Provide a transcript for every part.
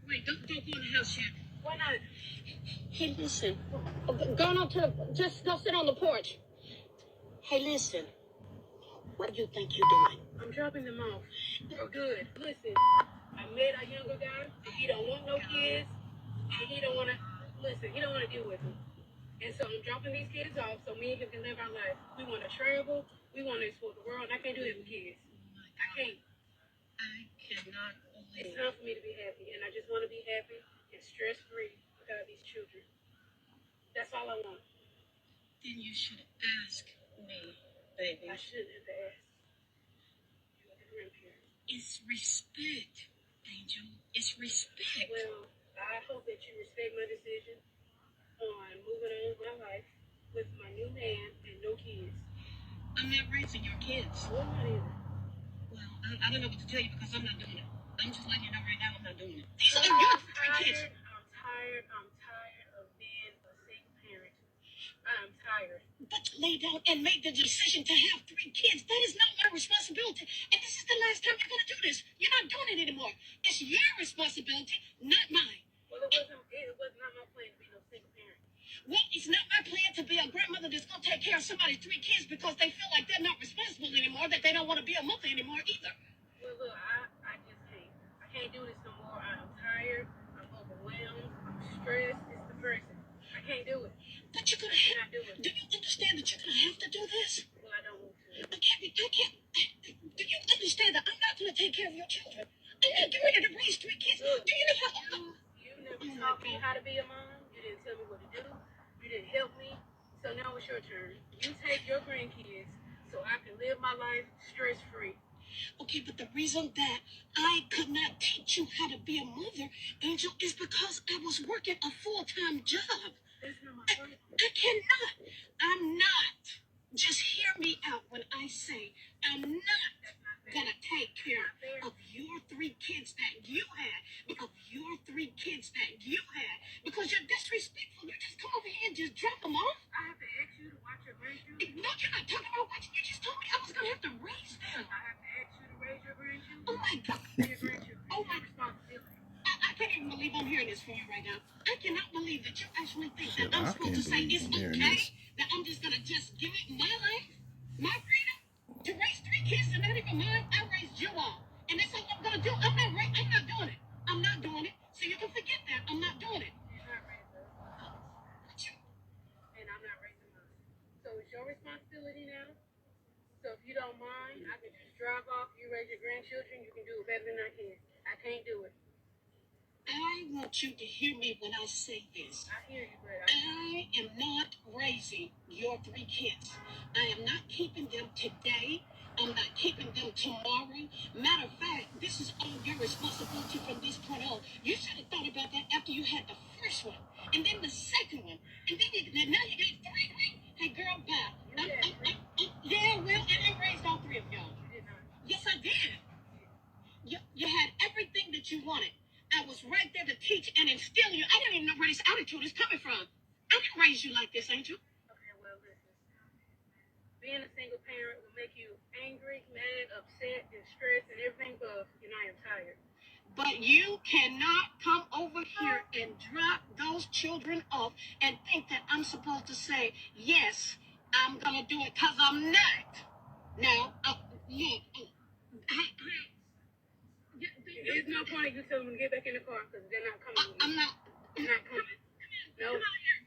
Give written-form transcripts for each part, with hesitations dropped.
Wait, don't go in the house yet. Why not? Hey, listen. Go on to just go sit on the porch. Hey, listen. What do you think you're doing? I'm dropping them off. For good. Listen, I met a younger guy, and he don't want no kids, and he don't want to, listen, he don't want to deal with me. And so I'm dropping these kids off so me and him can live our life. We want to travel. We want to explore the world. And I can't do that with kids. I can't. I cannot believe. It's time for me to be happy, and I just want to be happy and stress-free without these children. That's all I want. Then you should ask me, baby. I shouldn't have asked. You are the grandparent. It's respect, Angel. It's respect. Well, I hope that you respect my decision on moving on with my life with my new man and no kids. I'm not raising your kids. Well, I'm not either. Well, I don't know what to tell you because I'm not doing it. I'm just letting you know right now I'm not doing it. I'm tired of being a single parent. I'm tired. But you laid down and made the decision to have 3 kids. That is not my responsibility. And this is the last time you're going to do this. You're not doing it anymore. It's your responsibility, not mine. Well, it was not my plan to be no single parent. Well, it's not my plan to be a grandmother that's going to take care of somebody's 3 kids because they feel like they're not responsible anymore, that they don't want to be a mother anymore either. Well, look, I just can't. I can't do this no more. I'm tired. I'm overwhelmed. I'm stressed. It's the person. I can't do it. But you're going to have to. Do you understand that you're going to have to do this? Well, I don't want to. I can't. Do you understand that I'm not going to take care of your children? I'm not getting ready to raise 3 kids. Look, do you know how... You never taught me how to be a mom. You didn't tell me what to do. You didn't help me. So now it's your turn. You take your grandkids so I can live my life stress-free. Okay, but the reason that I could not teach you how to be a mother, Angel, is because I was working a full-time job. That's not my problem. I cannot. I'm not. Just hear me out when I say I'm not going to take care of your 3 kids that you had. Because you're disrespectful. You just come over here and just drop them off. I have to ask you to watch your grandchildren. No, you're not talking about watching. You just told me I was going to have to raise them. I have to ask you to raise your grandchildren. Oh, my God. Your grandchildren. Oh, my responsibility. I can't even believe I'm hearing this from you right now. I cannot believe that you actually think that I'm supposed to say it's okay that I'm just going to just give it my life, my freedom, to raise 3 kids and not even mine. I raised you all. And that's all I'm going to do. I'm not doing it. I'm not doing it. So you can forget that. I'm not doing it. You're not raising us. And I'm not raising us. So it's your responsibility now. So if you don't mind, I can just drive off. You raise your grandchildren. You can do it better than I can. I can't do it. I want you to hear me when I say this. I hear you, but I am not raising your 3 kids. I am not keeping them today. I'm not keeping them tomorrow. Matter of fact, this is all your responsibility from this point on. You should have thought about that after you had the first one, and then the second one, and then now you got 3. Hey, girl, bye. Yeah, well, I raised all 3 of y'all. you did not. Yes, I did. You had everything that you wanted. I was right there to teach and instill you. I didn't even know where this attitude is coming from. I didn't raise you like this, Angel. Okay, well, listen. Being a single parent will make you angry, mad, upset, and stressed, and everything but, and I am tired. But you cannot come over here and drop those children off and think that I'm supposed to say, yes, I'm going to do it, because I'm not. Now, look, There's no point in you telling them to get back in the car because they're not coming. I'm not coming. No. Come on here.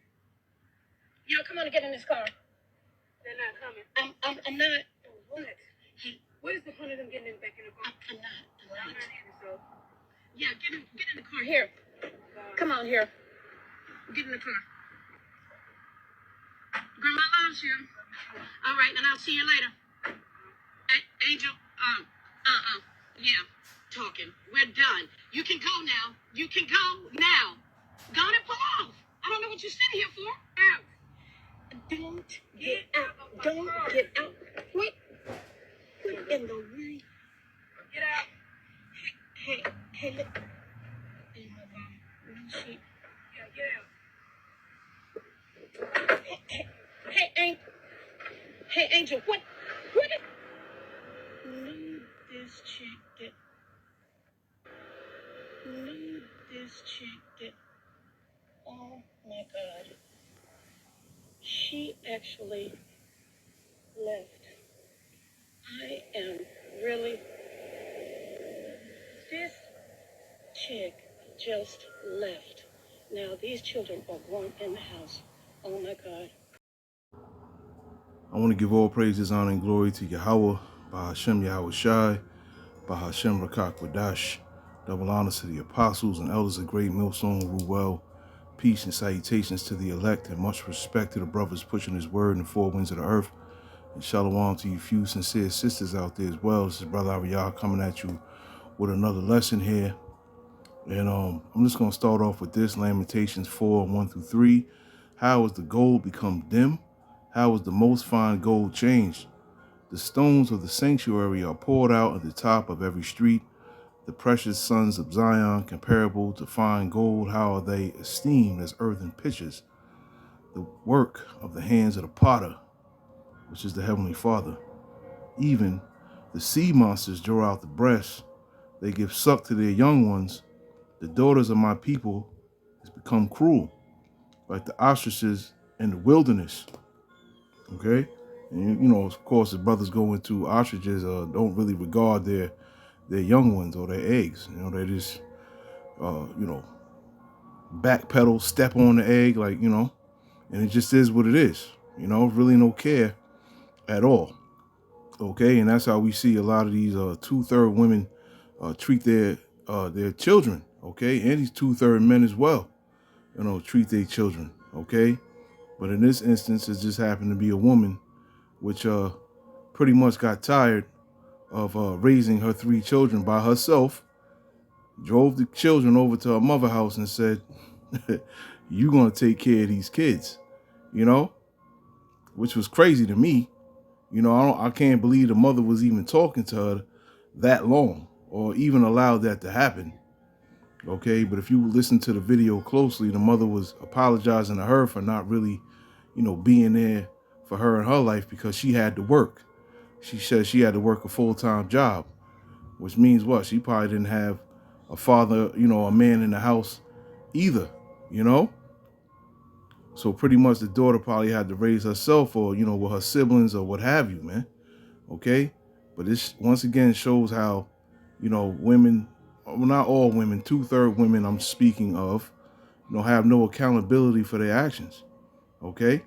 Yo, come on and get in this car. They're not coming. I'm not. What? What is the point of them getting back in the car? I'm not. I'm not either, so. Yeah, get in the car. Here. Come on here. Get in the car. Grandma loves you. All right, and I'll see you later. Angel, yeah, talking. We're done. You can go now. You can go now. Go on and pull off. I don't know what you're sitting here for. Out. Don't get out. Don't get out. What in the way? Get out. Hey, look. Yeah, get out. Hey, Angel, what? Leave this chick this chick that, oh my God, she actually left. I am really, this chick just left. Now these children are grown in the house. Oh my God. I want to give all praises, honor, and glory to Yahweh, by Hashem Yahweh Shai, by Hashem Rakak Wadash. Double honors to the apostles and elders of Great Millstone who rule well. Peace and salutations to the elect, and much respect to the brothers pushing his word in the four winds of the earth. And shalom to you few sincere sisters out there as well. This is Brother Ariyah coming at you with another lesson here. And I'm just going to start off with this, Lamentations 4, 1-3. How has the gold become dim? How is the most fine gold changed? The stones of the sanctuary are poured out at the top of every street. The precious sons of Zion, comparable to fine gold, how are they esteemed as earthen pitchers? The work of the hands of the potter, which is the Heavenly Father. Even the sea monsters draw out the breast. They give suck to their young ones. The daughters of my people has become cruel, like the ostriches in the wilderness. Okay? And, you know, of course, the brothers go into ostriches don't really regard their young ones or their eggs. You know, they just, you know, backpedal, step on the egg, like, you know, and it just is what it is. You know, really no care at all. Okay? And that's how we see a lot of these 2/3 women treat their children. Okay? And these 2/3 men as well, you know, treat their children. Okay? But in this instance, it just happened to be a woman which pretty much got tired of raising her 3 children by herself, drove the children over to her mother's house and said, you're going to take care of these kids, you know, which was crazy to me. You know, I can't believe the mother was even talking to her that long or even allowed that to happen. Okay, but if you listen to the video closely, the mother was apologizing to her for not really, you know, being there for her in her life because she had to work. She said she had to work a full-time job, which means what? She probably didn't have a father, you know, a man in the house either, you know? So pretty much the daughter probably had to raise herself or, you know, with her siblings or what have you, man. Okay? But this once again shows how, you know, women, well, not all women, 2/3 women I'm speaking of, you know, have no accountability for their actions. Okay?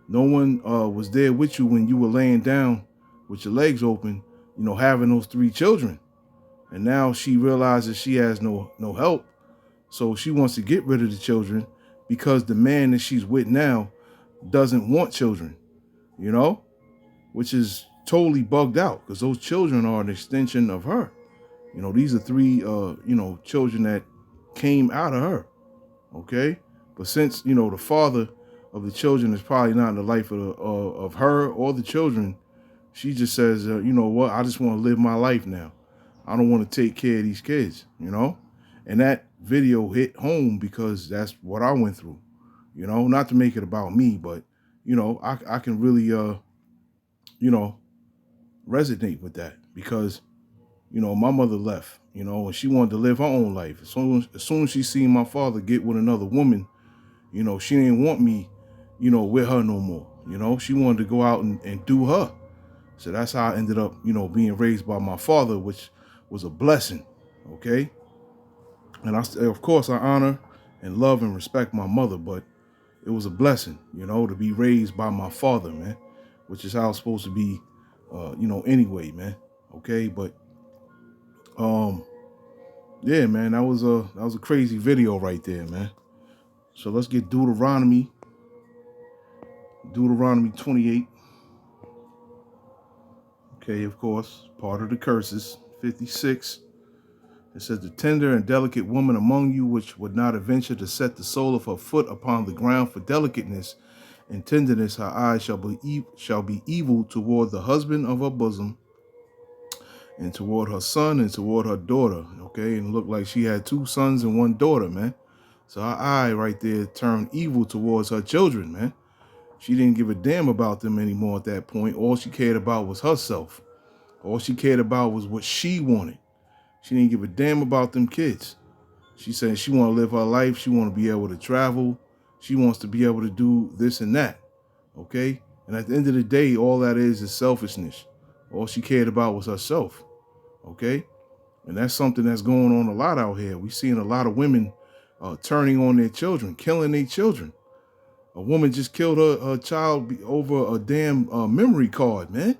No one was there with you when you were laying down with your legs open, you know, having those 3 children. And now she realizes she has no help. So she wants to get rid of the children because the man that she's with now doesn't want children, you know, which is totally bugged out because those children are an extension of her. You know, these are 3, you know, children that came out of her. Okay. But since, you know, the father of the children is probably not in the life of her or the children, she just says, you know what, I just want to live my life now. I don't want to take care of these kids, you know? And that video hit home because that's what I went through, you know, not to make it about me, but, you know, I can really, you know, resonate with that because, you know, my mother left, you know, and she wanted to live her own life. As soon as she seen my father get with another woman, you know, she didn't want me, you know, with her no more. You know, she wanted to go out and do her. So that's how I ended up, you know, being raised by my father, which was a blessing. Okay. And of course, I honor and love and respect my mother, but it was a blessing, you know, to be raised by my father, man, which is how it's supposed to be, you know, anyway, man. Okay. But, yeah, man, that was a crazy video right there, man. So let's get Deuteronomy 28. Okay, of course, part of the curses. 56. It says, the tender and delicate woman among you, which would not venture to set the sole of her foot upon the ground for delicateness and tenderness, her eyes shall be evil toward the husband of her bosom, and toward her son, and toward her daughter. Okay, and it looked like she had 2 sons and 1 daughter, man. So her eye right there turned evil towards her children, man. She didn't give a damn about them anymore at that point. All she cared about was herself. All she cared about was what she wanted. She didn't give a damn about them kids. She said she want to live her life. She want to be able to travel. She wants to be able to do this and that. Okay? And at the end of the day, all that is selfishness. All she cared about was herself. Okay? And that's something that's going on a lot out here. We're seeing a lot of women turning on their children, killing their children. A woman just killed her child over a damn memory card, man.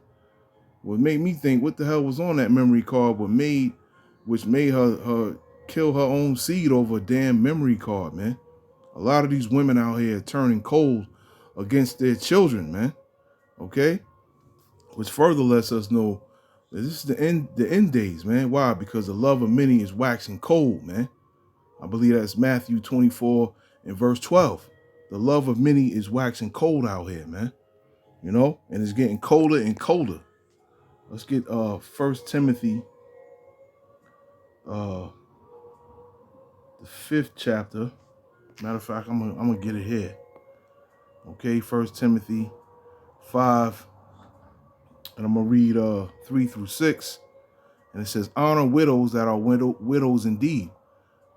What made me think, what the hell was on that memory card? Which made her kill her own seed over a damn memory card, man. A lot of these women out here turning cold against their children, man. Okay, which further lets us know that this is the end days, man. Why? Because the love of many is waxing cold, man. I believe that's Matthew 24 and verse 12. The love of many is waxing cold out here, man. You know, and it's getting colder and colder. Let's get 1 Timothy, the 5th chapter. Matter of fact, I'm gonna get it here. Okay, 1 Timothy 5, and I'm gonna read 3 through 6. And it says, honor widows that are widows indeed.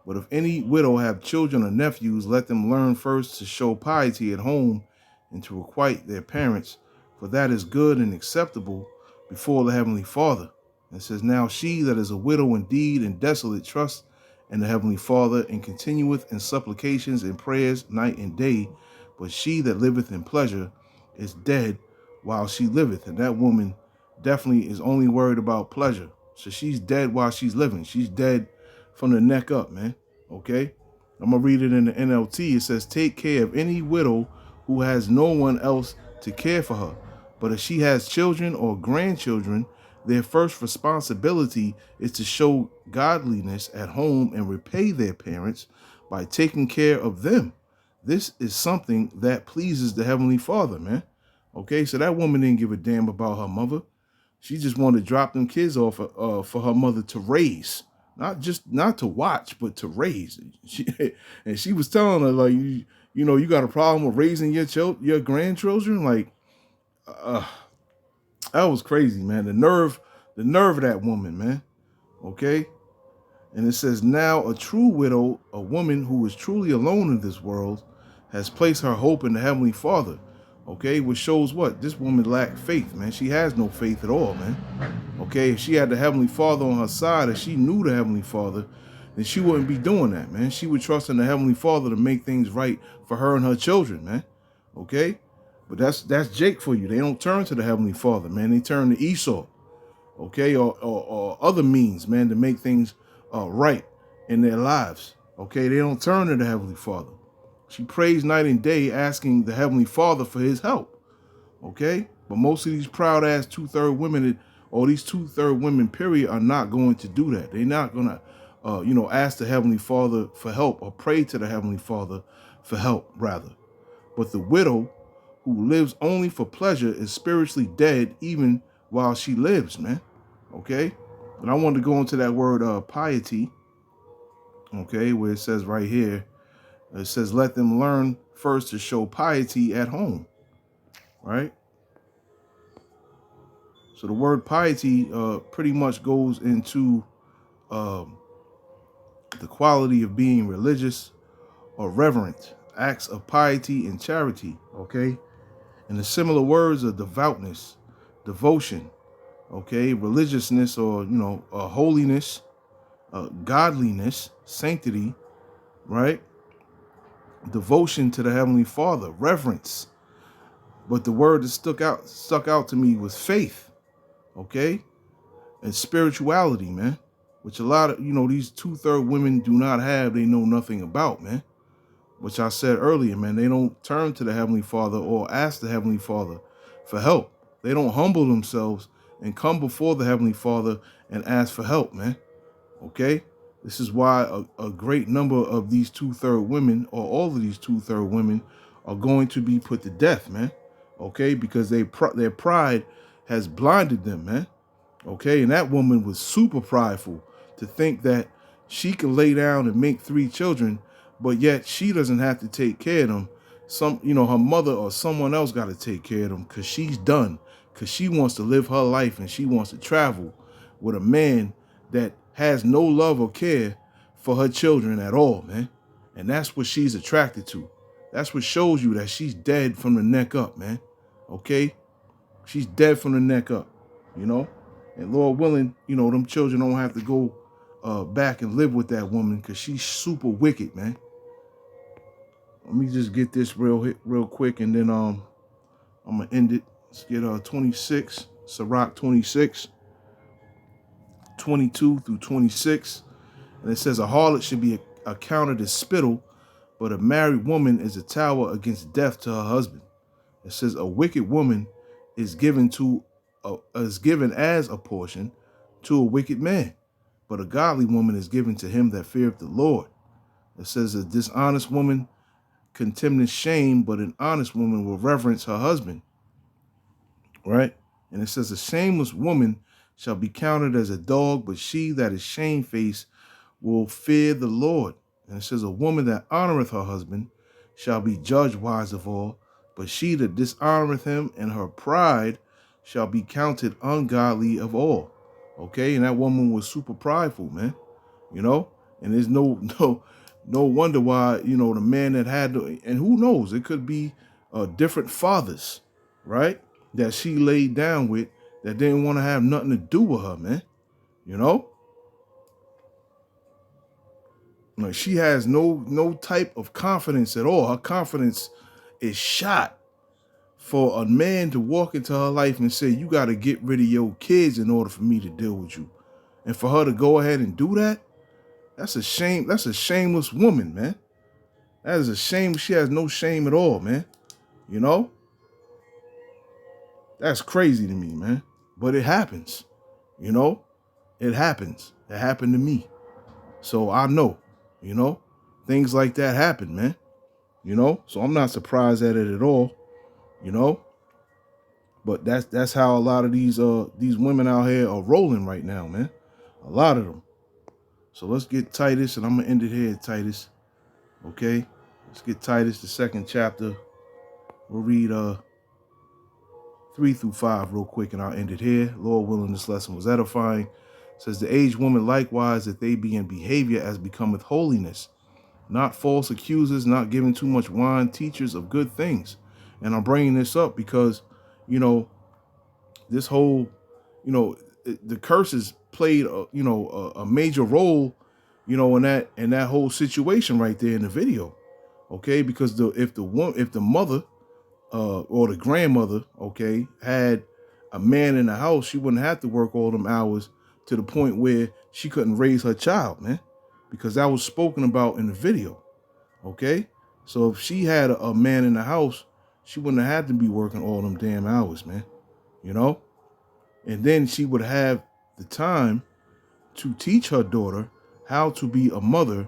But if any widow have children or nephews, let them learn first to show piety at home and to requite their parents, for that is good and acceptable before the Heavenly Father. And it says, now she that is a widow indeed and desolate trusts in the Heavenly Father and continueth in supplications and prayers night and day. But she that liveth in pleasure is dead while she liveth. And that woman definitely is only worried about pleasure. So she's dead while she's living. She's dead from the neck up, man. Okay? I'm going to read it in the NLT. It says, take care of any widow who has no one else to care for her. But if she has children or grandchildren, their first responsibility is to show godliness at home and repay their parents by taking care of them. This is something that pleases the Heavenly Father, man. Okay, so that woman didn't give a damn about her mother. She just wanted to drop them kids off for her mother to raise. Not to watch, but to raise. And she was telling her, like, you know, you got a problem with raising your grandchildren? Like, that was crazy, man. The nerve of that woman, man. Okay? And it says, now a true widow, a woman who is truly alone in this world, has placed her hope in the Heavenly Father. Okay? Which shows what? This woman lacked faith, man. She has no faith at all, man. Okay? If she had the Heavenly Father on her side, if she knew the Heavenly Father, then she wouldn't be doing that, man. She would trust in the Heavenly Father to make things right for her and her children, man. Okay? But that's Jake for you. They don't turn to the Heavenly Father, man. They turn to Esau, okay, or other means, man, to make things right in their lives. Okay, they don't turn to the Heavenly Father. She prays night and day, asking the Heavenly Father for His help. Okay, but most of these proud ass 2/3 women, or these 2/3 women, period, are not going to do that. They're not gonna, ask the Heavenly Father for help or pray to the Heavenly Father for help, rather. But the widow who lives only for pleasure is spiritually dead even while she lives, man. Okay? And I wanted to go into that word piety, okay, where it says right here, it says, let them learn first to show piety at home, right? So the word piety pretty much goes into the quality of being religious or reverent, acts of piety and charity, okay? And the similar words are devoutness, devotion, okay, religiousness, or, holiness, godliness, sanctity, right? Devotion to the Heavenly Father, reverence. But the word that stuck out to me was faith, okay? And spirituality, man, which a lot of, these 2/3 women do not have, they know nothing about, man. Which I said earlier, man, they don't turn to the Heavenly Father or ask the Heavenly Father for help. They don't humble themselves and come before the Heavenly Father and ask for help, man. Okay? This is why a great number of these 2/3 women, or all of these 2/3 women, are going to be put to death, man. Okay? Because their pride has blinded them, man. Okay? And that woman was super prideful to think that she can lay down and make 3 children, but yet she doesn't have to take care of them. Her mother or someone else got to take care of them because she's done. Because she wants to live her life and she wants to travel with a man that has no love or care for her children at all, man. And that's what she's attracted to. That's what shows you that she's dead from the neck up, man. Okay? She's dead from the neck up, you know? And Lord willing, you know, them children don't have to go back and live with that woman because she's super wicked, man. Let me just get this real quick, and then I'm gonna end it. Let's get 26, Sirach 26, 22 through 26. And it says, a harlot should be accounted as spittle, but a married woman is a tower against death to her husband. It says, a wicked woman is given as a portion to a wicked man, but a godly woman is given to him that feareth the Lord. It says, a dishonest woman contemneth shame, but an honest woman will reverence her husband. Right? And it says, a shameless woman shall be counted as a dog, but she that is shamefaced will fear the Lord. And it says, a woman that honoreth her husband shall be judged wise of all, but she that dishonoreth him in her pride shall be counted ungodly of all. Okay, and that woman was super prideful, man. You know, and there's no wonder why, you know, the man that had to, and who knows, it could be different fathers, right, that she laid down with that didn't want to have nothing to do with her, man. You know, like she has no type of confidence at all. Her confidence is shot for a man to walk into her life and say, you got to get rid of your kids in order for me to deal with you. And for her to go ahead and do that, that's a shame. That's a shameless woman, man. That is a shame. She has no shame at all, man. You know? That's crazy to me, man. But it happens. You know? It happens. It happened to me. So I know, you know, things like that happen, man. You know? So I'm not surprised at it at all. You know? But that's how a lot of these women out here are rolling right now, man. A lot of them. So let's get Titus, and I'm gonna end it here, Titus. Okay? Let's get Titus, the 2nd chapter. We'll read 3 through 5 real quick, and I'll end it here. Lord willing, this lesson was edifying. It says, the aged woman likewise, that they be in behavior as becometh holiness, not false accusers, not giving too much wine, teachers of good things. And I'm bringing this up because, you know, this whole, you know, the curses played, a major role, you know, in that whole situation right there in the video. Okay, because if the mother or the grandmother, okay, had a man in the house, she wouldn't have to work all them hours to the point where she couldn't raise her child, man, because that was spoken about in the video. Okay, so if she had a man in the house, she wouldn't have had to be working all them damn hours, man, you know. And then she would have the time to teach her daughter how to be a mother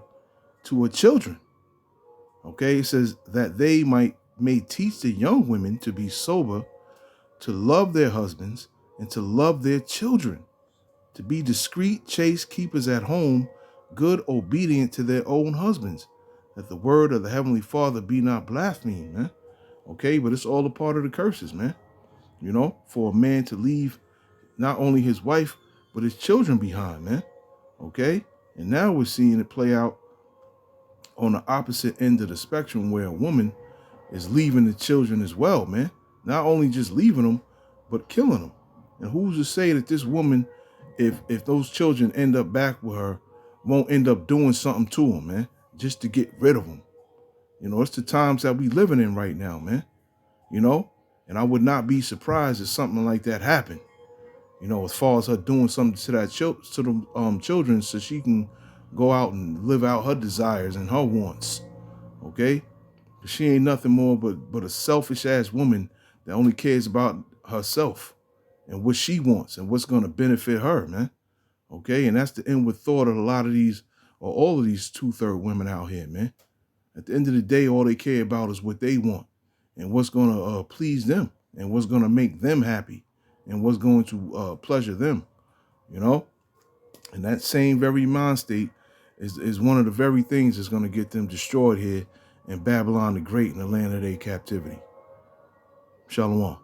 to her children. Okay, it says that they may teach the young women to be sober, to love their husbands, and to love their children, to be discreet, chaste, keepers at home, good, obedient to their own husbands, that the word of the Heavenly Father be not blasphemed, man. Okay, but it's all a part of the curses, man. You know, for a man to leave not only his wife, but his children behind, man. Okay, and now we're seeing it play out on the opposite end of the spectrum, where a woman is leaving the children as well, man. Not only just leaving them, but killing them. And who's to say that this woman, if those children end up back with her, won't end up doing something to them, man, just to get rid of them? You know, it's the times that we living in right now, man. You know, and I would not be surprised if something like that happened. You know, as far as her doing something to that children, so she can go out and live out her desires and her wants. Okay, she ain't nothing more but a selfish ass woman that only cares about herself and what she wants and what's going to benefit her, man. Okay, and that's the inward thought of a lot of these, or all of these 2/3 women out here, man. At the end of the day, all they care about is what they want and what's going to please them and what's going to make them happy and what's going to pleasure them, you know. And that same very mind state is one of the very things that's going to get them destroyed here in Babylon the Great, in the land of their captivity. Shalom.